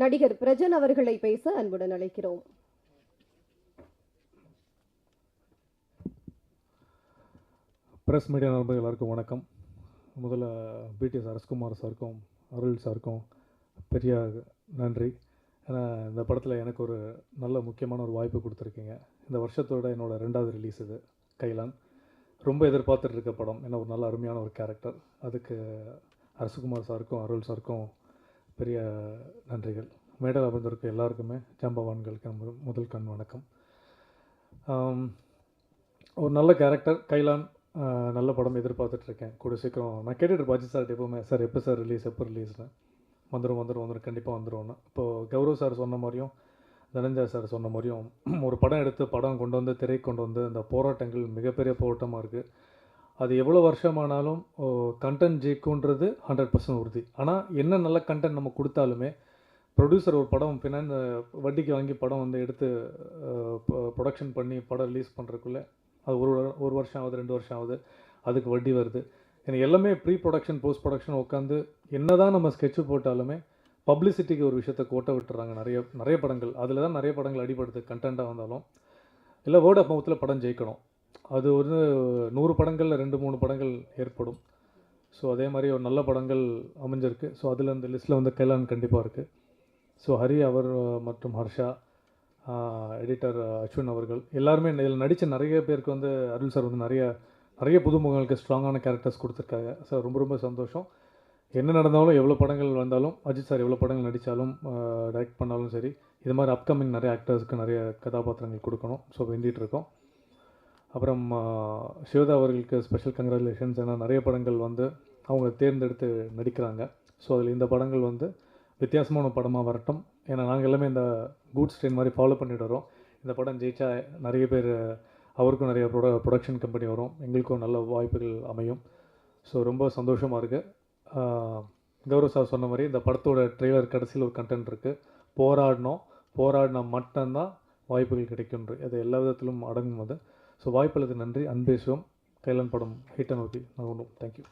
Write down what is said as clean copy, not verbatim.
நடிகர் பிரஜன் அவர்களை பேச அன்புடன் அழைக்கிறோம். பிரஸ் மீடியா நண்பர்கள் எல்லாருக்கும் வணக்கம். முதல்ல பிடிஎஸ் அரசகுமார் சாருக்கும் அருள் சாருக்கும் பெரிய நன்றி. ஏன்னா இந்த படத்தில் எனக்கு ஒரு நல்ல முக்கியமான ஒரு வாய்ப்பு கொடுத்துருக்கீங்க. இந்த வருஷத்தோட என்னோடய 2வது ரிலீஸ் இது கைலான். ரொம்ப எதிர்பார்த்துட்டு இருக்க படம். ஏன்னா ஒரு நல்ல அருமையான ஒரு கேரக்டர். அதுக்கு அரசகுமார் சாருக்கும் அருள் சாருக்கும் பெரிய நன்றிகள். மேடல் அமர்ந்திருக்க எல்லாருக்குமே ஜாம்பவான்களுக்கு முதல் கண் வணக்கம். ஒரு நல்ல கேரக்டர் கைலான், நல்ல படம் எதிர்பார்த்துட்ருக்கேன். கூட சீக்கிரம் நான் கேட்டுட்டு அஜித் சார் எப்போவுமே சார் எப்போ சார் ரிலீஸ் எப்போ ரிலீஸ்னு. வந்துடும் கண்டிப்பாக வந்துடும்னு. இப்போது கௌரவ் சார் சொன்ன மாதிரியும் தனஞ்சய் சார் சொன்ன மாதிரியும் ஒரு படம் எடுத்து படம் கொண்டு வந்து திரை கொண்டு வந்து அந்த போராட்டங்கள் மிகப்பெரிய போராட்டமாக இருக்குது. அது எவ்வளோ வருஷமானாலும் கண்டென்ட் ஜெயிக்குன்றது 100% உறுதி. ஆனால் என்ன நல்ல கண்டென்ட் நம்ம கொடுத்தாலுமே ப்ரொடியூசர் ஒரு படம் வட்டிக்கு வாங்கி படம் வந்து எடுத்து ப்ரொடக்ஷன் பண்ணி படம் ரிலீஸ் பண்ணுறதுக்குள்ளே அது ஒரு வருஷம் ஆகுது, 2 வருஷம் ஆகுது, அதுக்கு வட்டி வருது. எனக்கு எல்லாமே ப்ரீ ப்ரொடக்ஷன் போஸ்ட் ப்ரொடக்ஷன் உட்காந்து என்ன தான் நம்ம ஸ்கெட்சு போட்டாலுமே பப்ளிசிட்டிக்கு ஒரு விஷயத்தை கோட்டை விட்டுறாங்க நிறைய படங்கள். அதில் தான் நிறைய படங்கள் அடிபடுது. கண்டென்ட்டாக வந்தாலும் இல்லை வேர்ட் ஆஃப் மவுத்தில் படம் ஜெயிக்கணும். அது ஒரு 100 படங்களில் 2-3 படங்கள் ஏற்படும். ஸோ அதே மாதிரி ஒரு நல்ல படங்கள் அமைஞ்சிருக்கு. ஸோ அதில் இந்த லிஸ்ட்டில் வந்து கைலான் கண்டிப்பாக இருக்குது. ஸோ ஹரி அவர் மற்றும் ஹர்ஷா, எடிட்டர் அஸ்வின் அவர்கள் எல்லாருமே இதில் நடித்த நிறைய பேருக்கு வந்து அருள் சார் வந்து நிறைய புதுமுகங்களுக்கு ஸ்ட்ராங்கான கேரக்டர்ஸ் கொடுத்துருக்காங்க. ஸோ ரொம்ப சந்தோஷம். என்ன நடந்தாலும் எவ்வளோ படங்கள் வந்தாலும் அஜித் சார் எவ்வளோ படங்கள் நடித்தாலும் டைரக்ட் பண்ணாலும் சரி, இது மாதிரி அப்கமிங் நிறைய ஆக்டர்ஸ்க்கு நிறைய கதாபாத்திரங்கள் கொடுக்கணும். ஸோ வேண்டிகிட்டு இருக்கோம். அப்புறம் சிவதா அவர்களுக்கு ஸ்பெஷல் கங்க்ராச்சுலேஷன்ஸ். ஏன்னா நிறைய படங்கள் வந்து அவங்க தேர்ந்தெடுத்து நடிக்கிறாங்க. ஸோ அதில் இந்த படங்கள் வந்து வித்தியாசமான படமாக வரட்டும். ஏன்னா நாங்கள் எல்லாமே இந்த கூட்ஸ் ட்ரெயின் மாதிரி ஃபாலோ பண்ணிட்டு வரோம். இந்த படம் ஜெயிச்சா நிறைய பேர் அவருக்கும் நிறைய ப்ரொடக்ஷன் கம்பெனி வரும், எங்களுக்கும் நல்ல வாய்ப்புகள் அமையும். ஸோ ரொம்ப சந்தோஷமாக இருக்குது. கௌரவ் சார் சொன்ன மாதிரி இந்த படத்தோட ட்ரெய்லர் கடைசியில் ஒரு கண்டென்ட் இருக்குது. போராடினா மட்டும்தான் வாய்ப்புகள் கிடைக்கும்ன்று. அது எல்லா விதத்திலும் அடங்கும் அது. ஸோ வாய்ப்புள்ளது நன்றி. அன்பேசுவோம். கைலான் படம் ஹிட் நோக்கி நகரும். தேங்க்யூ.